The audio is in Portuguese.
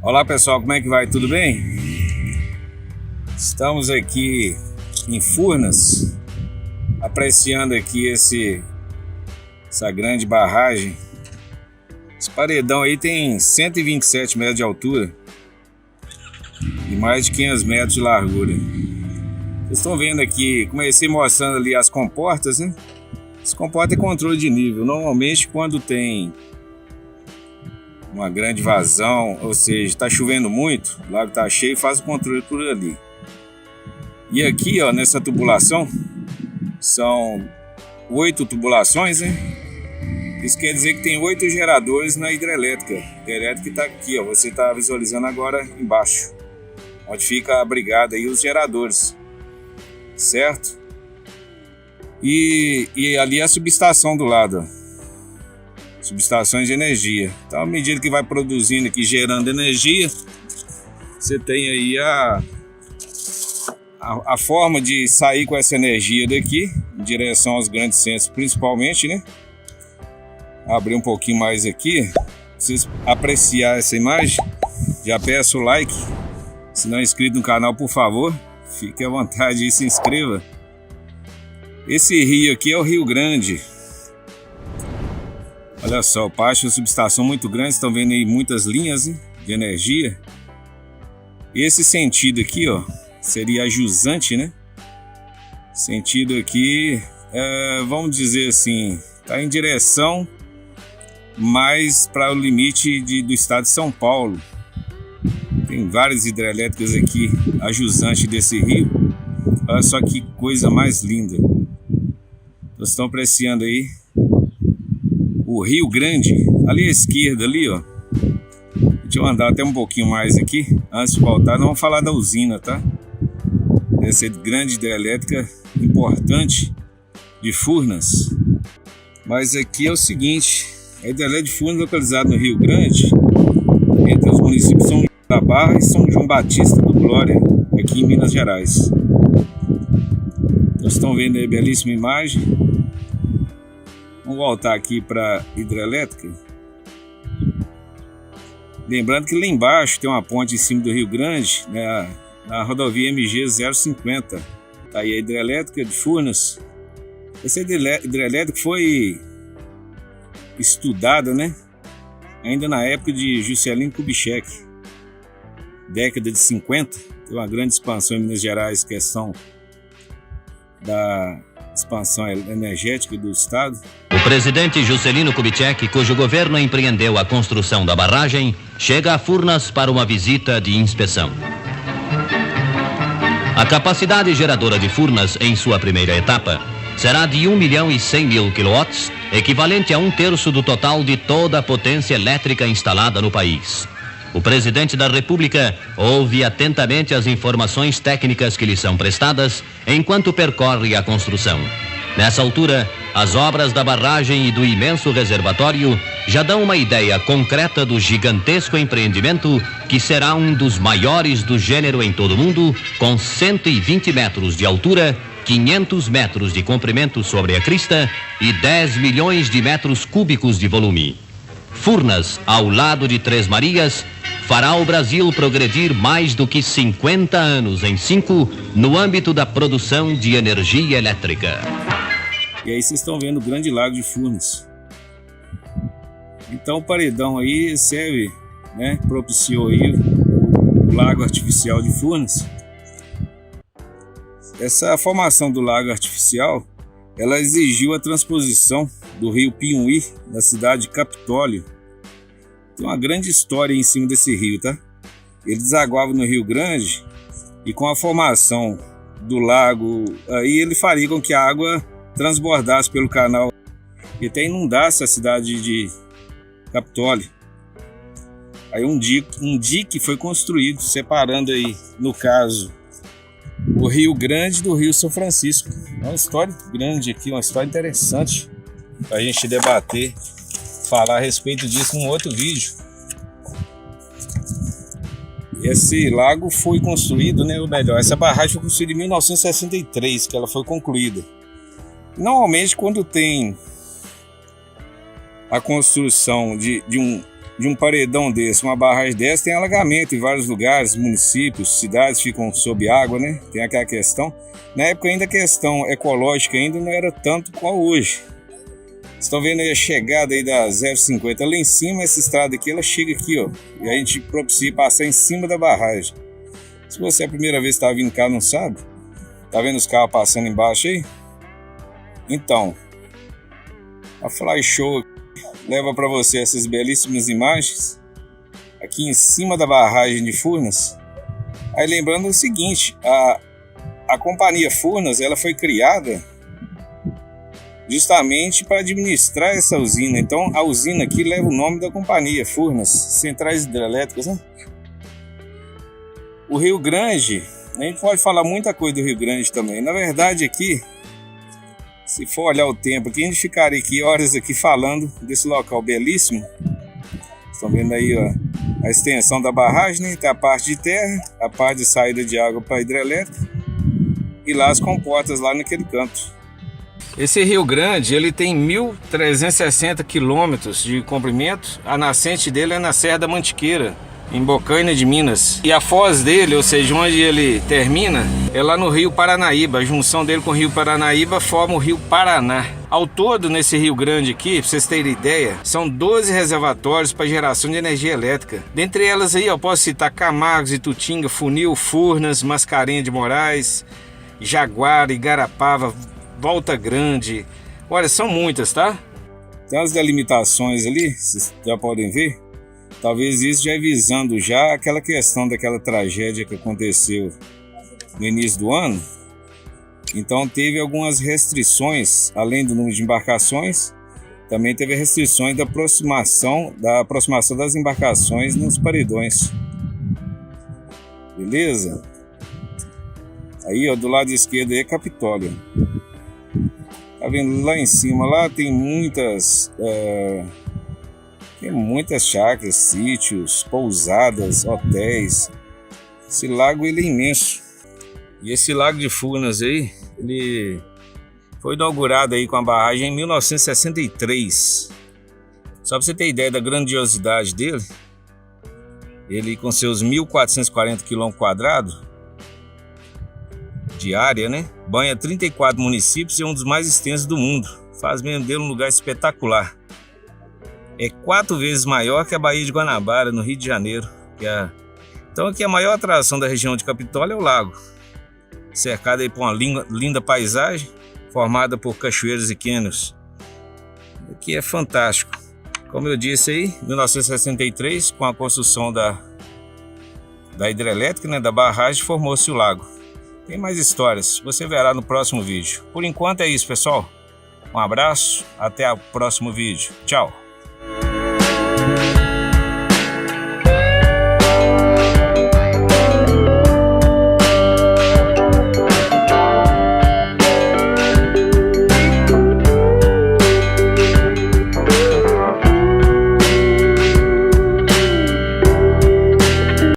Olá pessoal, como é que vai? Tudo bem? Estamos aqui em Furnas, apreciando aqui essa grande barragem. Esse paredão aí tem 127 metros de altura e mais de 500 metros de largura. Vocês estão vendo aqui, comecei mostrando ali as comportas, né? As comportas é controle de nível. Normalmente quando tem uma grande vazão, ou seja, está chovendo muito, o lago está cheio, faz o controle por ali. E aqui, ó, nessa tubulação, são 8 tubulações, né? Isso quer dizer que tem 8 geradores na hidrelétrica. A hidrelétrica está aqui, ó, você está visualizando agora embaixo, onde fica abrigado aí os geradores, certo? E ali a subestação do lado, ó. Subestações de energia. Então, à medida que vai produzindo aqui, gerando energia, você tem aí a forma de sair com essa energia daqui, em direção aos grandes centros, principalmente, né? Abrir um pouquinho mais aqui, pra vocês apreciar essa imagem. Já peço o like. Se não é inscrito no canal, por favor, fique à vontade e se inscreva. Esse rio aqui é o Rio Grande. Olha só, o pátio de subestação muito grande, estão vendo aí muitas linhas, né, de energia. Esse sentido aqui, ó, seria a jusante, né? Sentido aqui, vamos dizer assim, tá em direção mais para o limite do estado de São Paulo. Tem várias hidrelétricas aqui, a jusante desse rio. Olha só que coisa mais linda. Vocês estão apreciando aí o Rio Grande, ali à esquerda, ali, ó. Deixa eu andar até um pouquinho mais aqui, antes de voltar. Não vamos falar da usina, tá? Essa grande hidrelétrica importante de Furnas. Mas aqui é o seguinte, a hidrelétrica de Furnas, localizada no Rio Grande, entre os municípios de São João da Barra e São João Batista do Glória, aqui em Minas Gerais. Vocês estão vendo aí a belíssima imagem. Vamos voltar aqui para a hidrelétrica. Lembrando que lá embaixo tem uma ponte em cima do Rio Grande, né, na rodovia MG 050. Tá aí a hidrelétrica de Furnas. Essa hidrelétrica foi estudada, né, ainda na época de Juscelino Kubitschek, década de 50. Tem uma grande expansão em Minas Gerais, questão da expansão energética do estado. O presidente Juscelino Kubitschek, cujo governo empreendeu a construção da barragem, chega a Furnas para uma visita de inspeção. A capacidade geradora de Furnas em sua primeira etapa será de 1.100.000 kW, equivalente a 1/3 do total de toda a potência elétrica instalada no país. O presidente da República ouve atentamente as informações técnicas que lhe são prestadas enquanto percorre a construção. Nessa altura, as obras da barragem e do imenso reservatório já dão uma ideia concreta do gigantesco empreendimento que será um dos maiores do gênero em todo o mundo, com 120 metros de altura, 500 metros de comprimento sobre a crista e 10 milhões de metros cúbicos de volume. Furnas, ao lado de Três Marias, fará o Brasil progredir mais do que 50 anos em 5 no âmbito da produção de energia elétrica. E aí vocês estão vendo o grande lago de Furnas. Então o paredão aí serve, né, propiciou aí o lago artificial de Furnas. Essa formação do lago artificial, ela exigiu a transposição do rio Piumhi, da cidade de Capitólio. Tem uma grande história em cima desse rio, tá? Ele desaguava no Rio Grande e com a formação do lago, aí ele faria com que a água transbordasse pelo canal e até inundasse a cidade de Capitólio. Aí um dique foi construído, separando aí, no caso, o Rio Grande do Rio São Francisco. É uma história grande aqui, uma história interessante para a gente debater, falar a respeito disso num outro vídeo. Esse lago foi construído, né, ou melhor, essa barragem foi construída em 1963, que ela foi concluída. Normalmente, quando tem a construção de de um paredão desse, uma barragem dessa, tem alagamento em vários lugares, municípios, cidades ficam sob água, né? Tem aquela questão. Na época ainda a questão ecológica ainda não era tanto qual hoje. Vocês estão vendo aí a chegada aí da 050 lá em cima, essa estrada aqui, ela chega aqui, ó. E a gente propicia passar em cima da barragem. Se você é a primeira vez que está vindo cá não sabe, tá vendo os carros passando embaixo aí? Então, a Fly Show leva para você essas belíssimas imagens aqui em cima da barragem de Furnas. Aí lembrando o seguinte, a companhia Furnas, ela foi criada justamente para administrar essa usina. Então a usina aqui leva o nome da companhia Furnas, Centrais Hidrelétricas, né? O Rio Grande, a gente pode falar muita coisa do Rio Grande também. Na verdade aqui, se for olhar o tempo aqui, a gente ficaria aqui horas aqui falando desse local belíssimo. Estão vendo aí, ó, a extensão da barragem, né? Tem a parte de terra, a parte de saída de água para a hidrelétrica e lá as comportas lá naquele canto. Esse Rio Grande, ele tem 1.360 quilômetros de comprimento. A nascente dele é na Serra da Mantiqueira, em Bocaina de Minas. E a foz dele, ou seja, onde ele termina, é lá no Rio Paranaíba. A junção dele com o Rio Paranaíba forma o Rio Paraná. Ao todo, nesse Rio Grande aqui, para vocês terem ideia, são 12 reservatórios para geração de energia elétrica. Dentre elas aí, eu posso citar Camargos, Itutinga, Funil, Furnas, Mascarenhas de Moraes, Jaguara, Igarapava, Volta Grande. Olha, são muitas, tá? Tem as delimitações ali, vocês já podem ver. Talvez isso já visando já aquela questão daquela tragédia que aconteceu no início do ano. Então teve algumas restrições, além do número de embarcações, também teve restrições da aproximação das embarcações nos paredões. Beleza? Aí, ó, do lado esquerdo aí é Capitólio. Tá vendo lá em cima, lá tem muitas chácaras, sítios, pousadas, hotéis. Esse lago ele é imenso. E esse lago de Furnas aí, ele foi inaugurado aí com a barragem em 1963. Só para você ter ideia da grandiosidade dele, ele com seus 1.440 km² de área, né? Banha 34 municípios e é um dos mais extensos do mundo. Faz mesmo dele um lugar espetacular. É 4 vezes maior que a Baía de Guanabara, no Rio de Janeiro. Então aqui a maior atração da região de Capitólio é o lago. Cercado aí por uma linda paisagem, formada por cachoeiras e cânions. Aqui é fantástico. Como eu disse aí, 1963, com a construção da hidrelétrica, né, da barragem, formou-se o lago. Tem mais histórias, você verá no próximo vídeo. Por enquanto é isso, pessoal. Um abraço, até o próximo vídeo. Tchau!